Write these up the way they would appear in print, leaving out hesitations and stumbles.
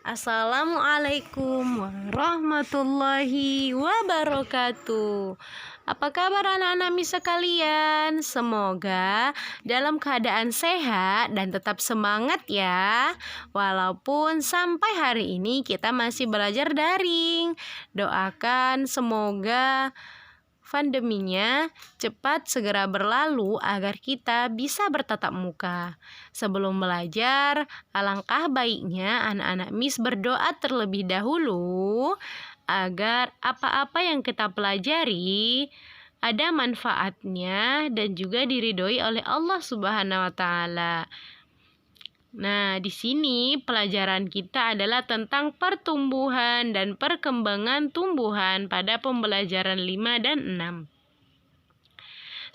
Assalamualaikum warahmatullahi wabarakatuh. Apa kabar anak-anak Miss sekalian? Semoga dalam keadaan sehat dan tetap semangat ya. Walaupun sampai hari ini kita masih belajar daring. Doakan semoga pandeminya cepat segera berlalu agar kita bisa bertatap muka. Sebelum belajar, alangkah baiknya anak-anak Miss berdoa terlebih dahulu agar apa-apa yang kita pelajari ada manfaatnya dan juga diridhoi oleh Allah Subhanahu wa taala. Nah, di sini pelajaran kita adalah tentang pertumbuhan dan perkembangan tumbuhan pada pembelajaran 5 dan 6.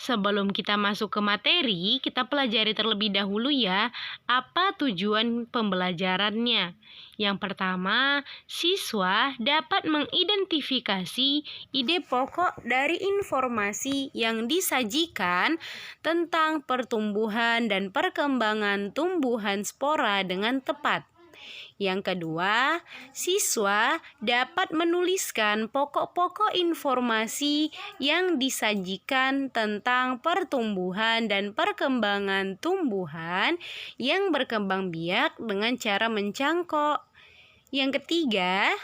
Sebelum kita masuk ke materi, kita pelajari terlebih dahulu ya, apa tujuan pembelajarannya. Yang pertama, siswa dapat mengidentifikasi ide pokok dari informasi yang disajikan tentang pertumbuhan dan perkembangan tumbuhan spora dengan tepat. Yang kedua, siswa dapat menuliskan pokok-pokok informasi yang disajikan tentang pertumbuhan dan perkembangan tumbuhan yang berkembang biak dengan cara mencangkok. Yang ketiga,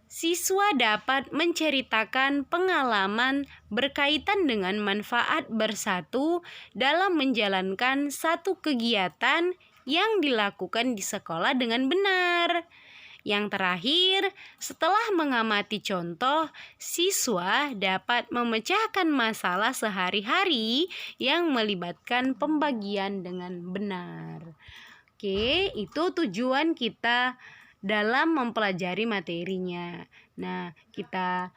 siswa dapat menceritakan pengalaman berkaitan dengan manfaat bersatu dalam menjalankan satu kegiatan yang dilakukan di sekolah dengan benar. Yang terakhir, setelah mengamati contoh, siswa dapat memecahkan masalah sehari-hari yang melibatkan pembagian dengan benar. Oke, itu tujuan kita dalam mempelajari materinya. Nah, kita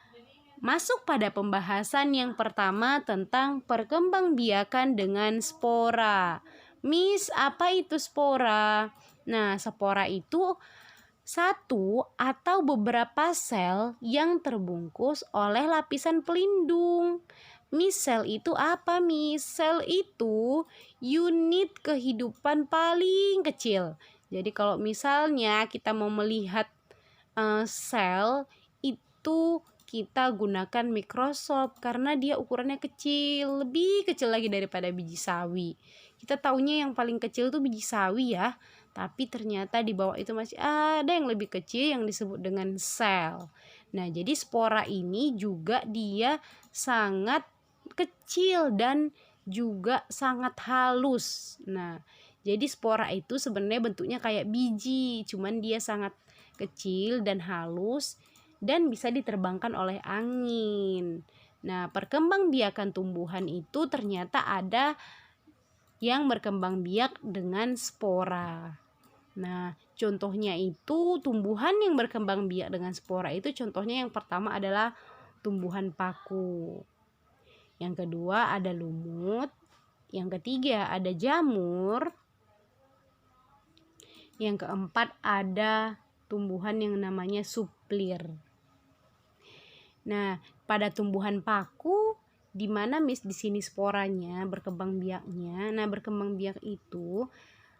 masuk pada pembahasan yang pertama tentang perkembangbiakan dengan spora. Miss, apa itu spora? Nah, spora itu satu atau beberapa sel yang terbungkus oleh lapisan pelindung. Miss, sel itu apa, Miss? Sel itu unit kehidupan paling kecil. Jadi kalau misalnya kita mau melihat sel itu kita gunakan mikroskop karena dia ukurannya kecil, lebih kecil lagi daripada biji sawi. Kita taunya yang paling kecil itu biji sawi ya, tapi ternyata di bawah itu masih ada yang lebih kecil yang disebut dengan sel. Nah, jadi spora ini juga dia sangat kecil dan juga sangat halus. Nah, jadi spora itu sebenarnya bentuknya kayak biji, cuman dia sangat kecil dan halus dan bisa diterbangkan oleh angin. Nah, perkembangbiakan tumbuhan itu ternyata ada yang berkembang biak dengan spora. Nah, contohnya itu tumbuhan yang berkembang biak dengan spora itu contohnya yang pertama adalah tumbuhan paku. Yang kedua ada lumut. Yang ketiga ada jamur. Yang keempat ada tumbuhan yang namanya suplir. Nah, pada tumbuhan paku di mana Miss di sini sporanya berkembang biaknya. Nah, berkembang biak itu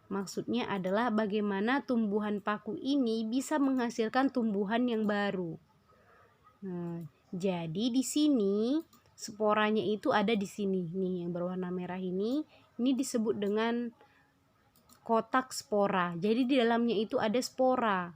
maksudnya adalah bagaimana tumbuhan paku ini bisa menghasilkan tumbuhan yang baru. Nah, jadi di sini sporanya itu ada di sini nih yang berwarna merah ini disebut dengan kotak spora. Jadi di dalamnya itu ada spora.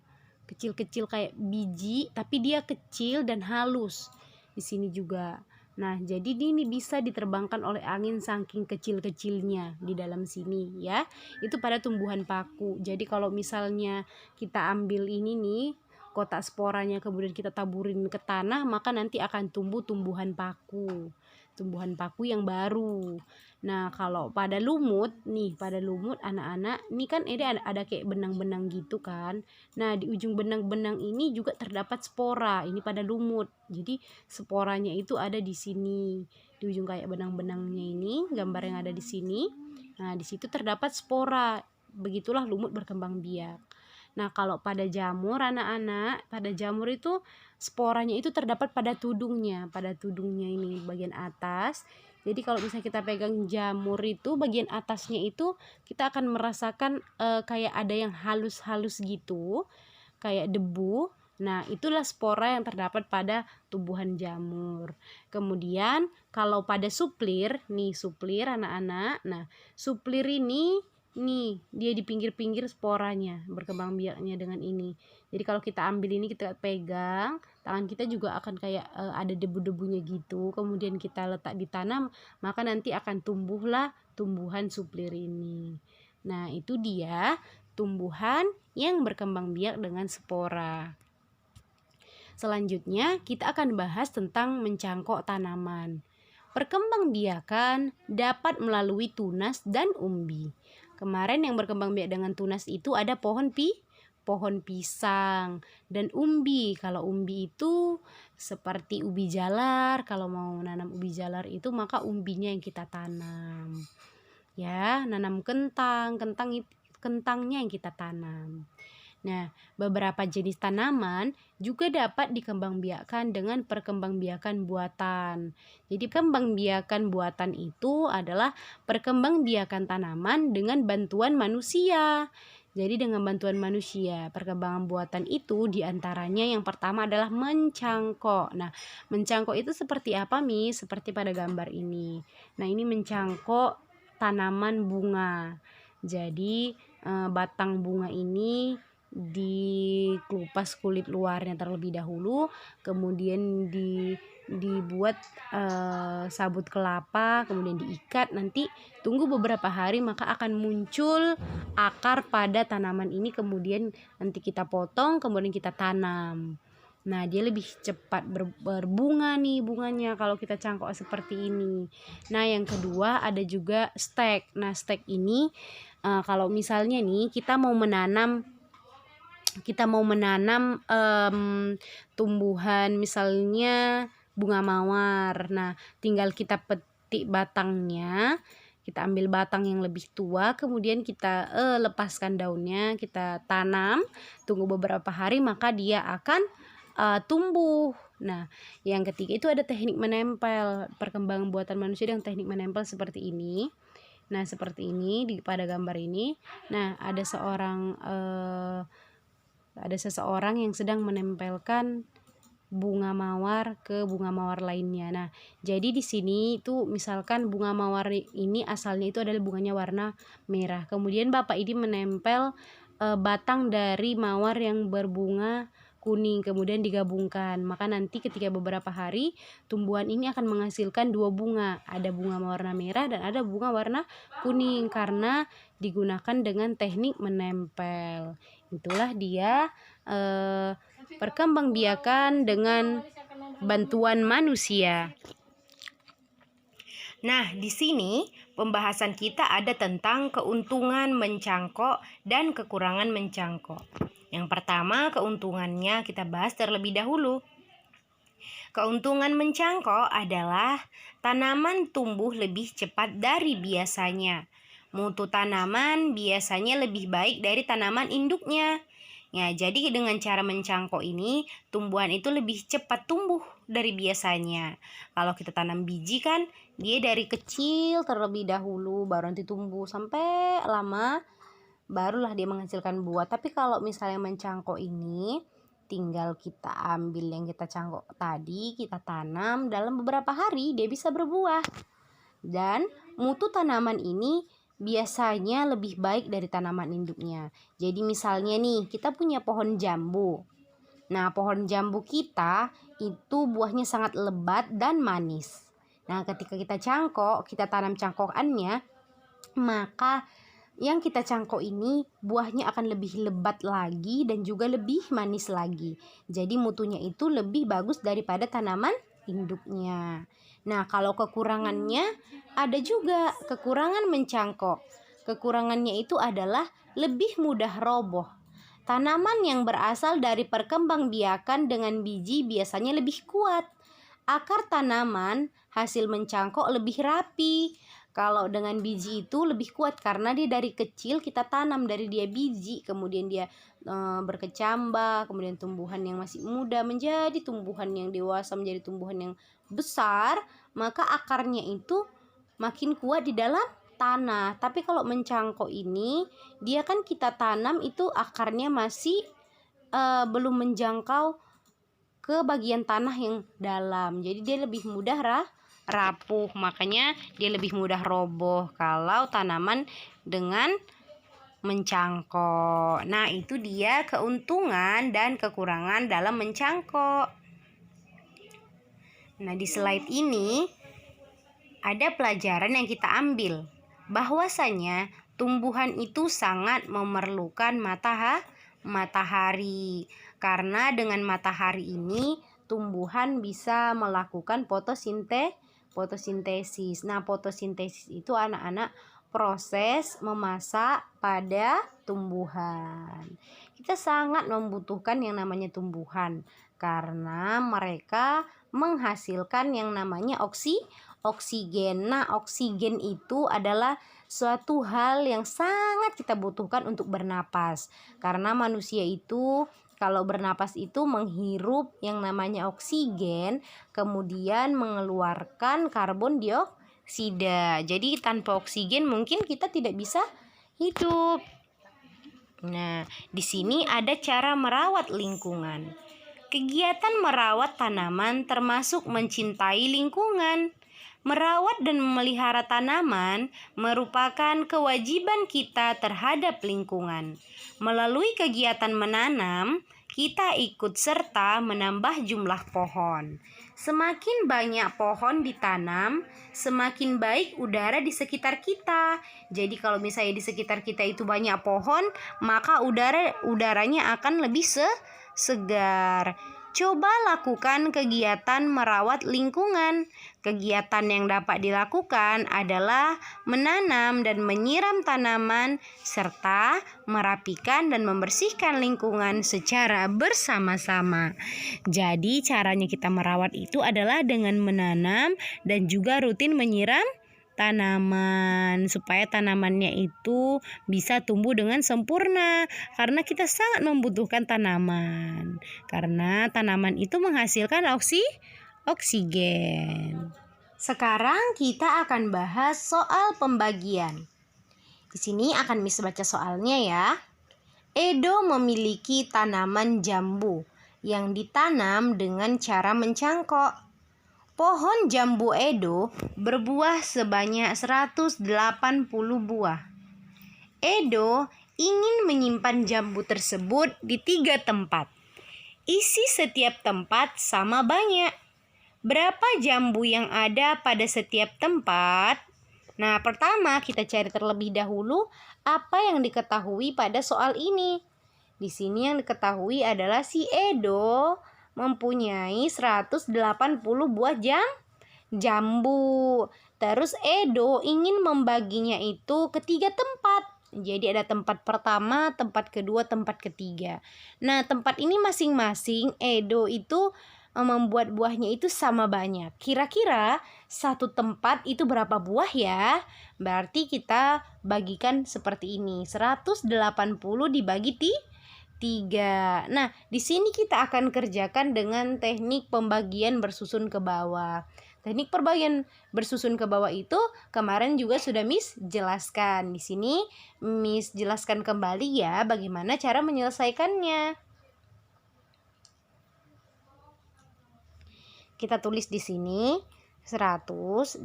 Kecil-kecil kayak biji, tapi dia kecil dan halus. Di sini juga. Nah, jadi ini bisa diterbangkan oleh angin saking kecil-kecilnya di dalam sini ya. Itu pada tumbuhan paku. Jadi kalau misalnya kita ambil ini nih, kotak sporanya kemudian kita taburin ke tanah, maka nanti akan tumbuh tumbuhan paku. Tumbuhan paku yang baru. Nah, kalau pada lumut nih, pada lumut anak-anak, ini kan ini ada kayak benang-benang gitu kan. Nah, di ujung benang-benang ini juga terdapat spora. Ini pada lumut. Jadi sporanya itu ada di sini. Di ujung kayak benang-benangnya ini, gambar yang ada di sini. Nah, di situ terdapat spora. Begitulah lumut berkembang biak. Nah, kalau pada jamur anak-anak, pada jamur itu sporanya itu terdapat pada tudungnya ini bagian atas. Jadi kalau misalnya kita pegang jamur itu bagian atasnya itu kita akan merasakan kayak ada yang halus-halus gitu. kayak debu. Nah, itulah spora yang terdapat pada tumbuhan jamur. Kemudian kalau pada suplir, nih suplir anak-anak. Nah, suplir ini nih dia di pinggir-pinggir sporanya, berkembang biaknya dengan ini. Jadi kalau kita ambil ini, kita pegang, tangan kita juga akan kayak ada debu-debunya gitu. Kemudian kita letak di tanam, maka nanti akan tumbuhlah tumbuhan suplir ini. Nah, itu dia tumbuhan yang berkembang biak dengan spora. Selanjutnya, kita akan bahas tentang mencangkok tanaman. Perkembangbiakan dapat melalui tunas dan umbi. Kemarin yang berkembang biak dengan tunas itu ada pohon pisang dan umbi. Kalau umbi itu seperti ubi jalar, kalau mau nanam ubi jalar itu maka umbinya yang kita tanam. Ya, nanam kentangnya yang kita tanam. Nah, beberapa jenis tanaman juga dapat dikembangbiakkan dengan perkembangbiakan buatan. Jadi perkembangbiakan buatan itu adalah perkembangbiakan tanaman dengan bantuan manusia. Jadi dengan bantuan manusia, perkembangan buatan itu diantaranya yang pertama adalah mencangkok. Nah, mencangkok itu seperti apa, Mi? Seperti pada gambar ini. Nah, ini mencangkok tanaman bunga. Jadi batang bunga ini dikupas kulit luarnya terlebih dahulu, kemudian dibuat sabut kelapa, kemudian diikat, nanti tunggu beberapa hari maka akan muncul akar pada tanaman ini, kemudian nanti kita potong, kemudian kita tanam. Nah, dia lebih cepat berbunga nih bunganya kalau kita cangkok seperti ini. Nah, yang kedua ada juga stek. Nah, stek ini kalau misalnya nih kita mau menanam tumbuhan misalnya bunga mawar. Nah, tinggal kita petik batangnya, kita ambil batang yang lebih tua, kemudian kita lepaskan daunnya, kita tanam, tunggu beberapa hari maka dia akan tumbuh. Nah, yang ketiga itu ada teknik menempel, perkembangan buatan manusia dengan teknik menempel seperti ini. Nah, seperti ini pada gambar ini. Nah, ada seseorang yang sedang menempelkan bunga mawar ke bunga mawar lainnya. Nah, jadi di sini itu misalkan bunga mawar ini asalnya itu adalah bunganya warna merah. Kemudian Bapak ini menempel batang dari mawar yang berbunga kuning, kemudian digabungkan. Maka nanti ketika beberapa hari tumbuhan ini akan menghasilkan dua bunga. Ada bunga warna merah dan ada bunga warna kuning karena digunakan dengan teknik menempel. Itulah dia perkembangbiakan dengan bantuan manusia. Nah, di sini pembahasan kita ada tentang keuntungan mencangkok dan kekurangan mencangkok. Yang pertama, keuntungannya kita bahas terlebih dahulu. Keuntungan mencangkok adalah tanaman tumbuh lebih cepat dari biasanya. Mutu tanaman biasanya lebih baik dari tanaman induknya. Ya, jadi dengan cara mencangkok ini, tumbuhan itu lebih cepat tumbuh dari biasanya. Kalau kita tanam biji kan, dia dari kecil terlebih dahulu, baru nanti tumbuh sampai lama, barulah dia menghasilkan buah. Tapi kalau misalnya mencangkok ini, tinggal kita ambil yang kita cangkok tadi, kita tanam, dalam beberapa hari dia bisa berbuah. Dan mutu tanaman ini biasanya lebih baik dari tanaman induknya. Jadi misalnya nih, kita punya pohon jambu. Nah, pohon jambu kita itu buahnya sangat lebat dan manis. Nah, ketika kita cangkok, kita tanam cangkokannya, maka yang kita cangkok ini buahnya akan lebih lebat lagi dan juga lebih manis lagi. Jadi mutunya itu lebih bagus daripada tanaman induknya. Nah, kalau kekurangannya ada juga kekurangan mencangkok. Kekurangannya itu adalah lebih mudah roboh. Tanaman yang berasal dari perkembangbiakan dengan biji biasanya lebih kuat. Akar tanaman hasil mencangkok lebih rapi. Kalau dengan biji itu lebih kuat karena dia dari kecil kita tanam dari dia biji, kemudian dia berkecambah, kemudian tumbuhan yang masih muda menjadi tumbuhan yang dewasa, menjadi tumbuhan yang besar, maka akarnya itu makin kuat di dalam tanah. Tapi kalau mencangkok ini, dia kan kita tanam itu akarnya masih belum menjangkau ke bagian tanah yang dalam. Jadi dia lebih mudah rapuh, makanya dia lebih mudah roboh kalau tanaman dengan mencangkok. Nah, itu dia keuntungan dan kekurangan dalam mencangkok. Nah, di slide ini ada pelajaran yang kita ambil, bahwasanya tumbuhan itu sangat memerlukan matahari. Karena dengan matahari ini tumbuhan bisa melakukan fotosintesis. Nah, fotosintesis itu anak-anak proses memasak pada tumbuhan. Kita sangat membutuhkan yang namanya tumbuhan karena mereka menghasilkan yang namanya oksigen. Nah, oksigen itu adalah suatu hal yang sangat kita butuhkan untuk bernapas. Karena manusia itu kalau bernapas itu menghirup yang namanya oksigen, kemudian mengeluarkan karbon dioksida. Jadi tanpa oksigen mungkin kita tidak bisa hidup. Nah, di sini ada cara merawat lingkungan. Kegiatan merawat tanaman termasuk mencintai lingkungan. Merawat dan memelihara tanaman merupakan kewajiban kita terhadap lingkungan. Melalui kegiatan menanam, kita ikut serta menambah jumlah pohon. Semakin banyak pohon ditanam, semakin baik udara di sekitar kita. Jadi kalau misalnya di sekitar kita itu banyak pohon, maka udaranya akan lebih segar. Coba lakukan kegiatan merawat lingkungan. Kegiatan yang dapat dilakukan adalah menanam dan menyiram tanaman serta merapikan dan membersihkan lingkungan secara bersama-sama. Jadi caranya kita merawat itu adalah dengan menanam dan juga rutin menyiram tanaman supaya tanamannya itu bisa tumbuh dengan sempurna karena kita sangat membutuhkan tanaman karena tanaman itu menghasilkan oksigen. Sekarang kita akan bahas soal pembagian. Di sini akan Miss baca soalnya ya. Edo memiliki tanaman jambu yang ditanam dengan cara mencangkok. Pohon jambu Edo berbuah sebanyak 180 buah. Edo ingin menyimpan jambu tersebut di 3 tempat. Isi setiap tempat sama banyak. Berapa jambu yang ada pada setiap tempat? Nah, pertama kita cari terlebih dahulu apa yang diketahui pada soal ini. Di sini yang diketahui adalah si Edo mempunyai 180 buah jambu. Terus Edo ingin membaginya itu ke 3 tempat. Jadi ada tempat pertama, tempat kedua, tempat ketiga. Nah, tempat ini masing-masing Edo itu membuat buahnya itu sama banyak. Kira-kira satu tempat itu berapa buah ya? Berarti kita bagikan seperti ini. 180 dibagi 3. Nah, di sini kita akan kerjakan dengan teknik pembagian bersusun ke bawah. Teknik pembagian bersusun ke bawah itu kemarin juga sudah Miss jelaskan. Di sini Miss jelaskan kembali ya bagaimana cara menyelesaikannya. Kita tulis di sini 180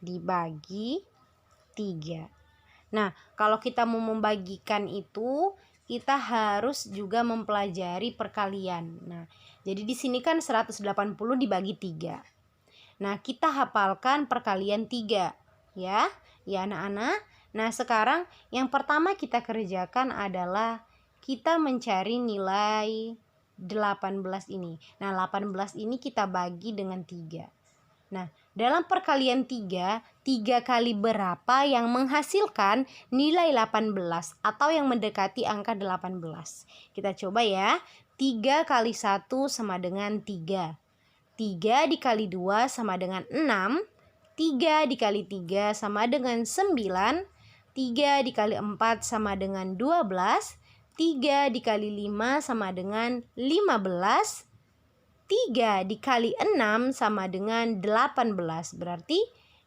dibagi 3. Nah, kalau kita mau membagikan itu, kita harus juga mempelajari perkalian. Nah, jadi di sini kan 180 dibagi 3. Nah, kita hafalkan perkalian 3, ya. Ya anak-anak. Nah, sekarang yang pertama kita kerjakan adalah kita mencari nilai 18 ini. Nah, 18 ini kita bagi dengan 3. Nah, dalam perkalian 3 kali berapa yang menghasilkan nilai 18 atau yang mendekati angka 18? Kita coba ya. 3 kali 1 sama dengan 3. 3 dikali 2 sama dengan 6. 3 dikali 3 sama dengan 9. 3 dikali 4 sama dengan 12. 3 dikali 5 sama dengan 15. 3 dikali 6 sama dengan 18. Berarti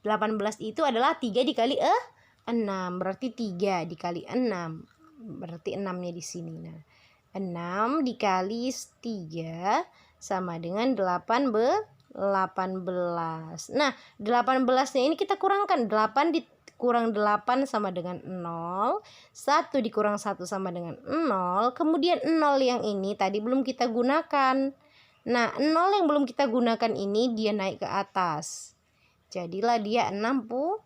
18 itu adalah 3 dikali 6. Berarti 3 dikali 6. berarti 6-nya di sini. Nah, 6 dikali 3 sama dengan 18. Nah, 18-nya ini kita kurangkan. 8 dikurang 8 sama dengan 0. 1 dikurang 1 sama dengan 0. Kemudian 0 yang ini tadi belum kita gunakan. Nah, 0 yang belum kita gunakan ini dia naik ke atas. Jadilah dia 60.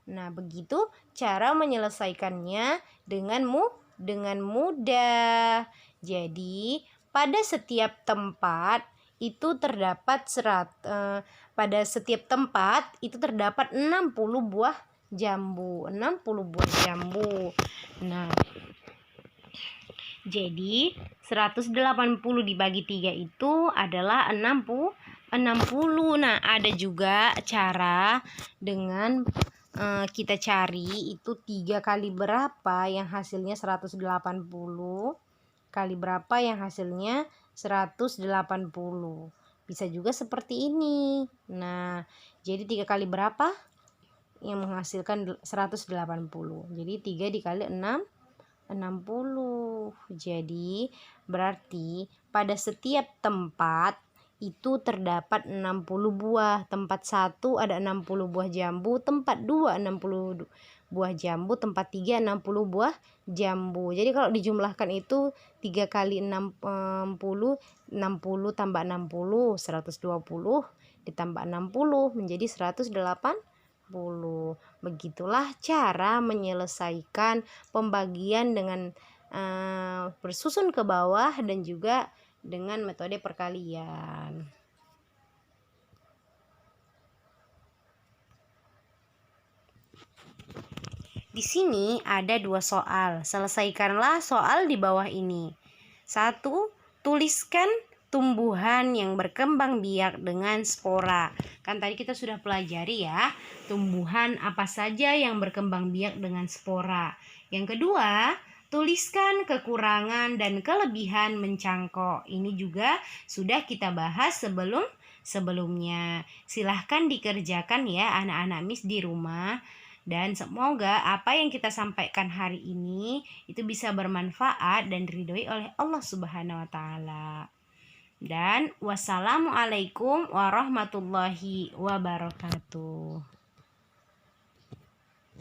Nah, begitu cara menyelesaikannya dengan mudah. Jadi, pada setiap tempat itu terdapat 60 buah jambu. 60 buah jambu. Nah, jadi 180 dibagi 3 itu adalah 60. Nah, ada juga cara dengan kita cari itu 3 kali berapa yang hasilnya 180 kali berapa yang hasilnya 180. Bisa juga seperti ini. Nah, jadi 3 kali berapa yang menghasilkan 180. Jadi 3 dikali 6 60. Jadi berarti pada setiap tempat itu terdapat 60 buah. Tempat 1 ada 60 buah jambu, tempat 2 60 buah jambu, tempat 3 60 buah jambu. Jadi kalau dijumlahkan itu 3 kali 60 tambah 60 120 ditambah 60 menjadi 180. Begitulah cara menyelesaikan pembagian dengan bersusun ke bawah dan juga dengan metode perkalian. Di sini ada 2 soal. Selesaikanlah soal di bawah ini. 1. Tuliskan tumbuhan yang berkembang biak dengan spora. Kan tadi kita sudah pelajari ya, tumbuhan apa saja yang berkembang biak dengan spora. Yang kedua, tuliskan kekurangan dan kelebihan mencangkok. Ini juga sudah kita bahas sebelumnya. Silahkan dikerjakan ya anak-anak Miss di rumah. Dan semoga apa yang kita sampaikan hari ini itu bisa bermanfaat dan diridhoi oleh Allah Subhanahu wa taala. Dan wassalamualaikum warahmatullahi wabarakatuh.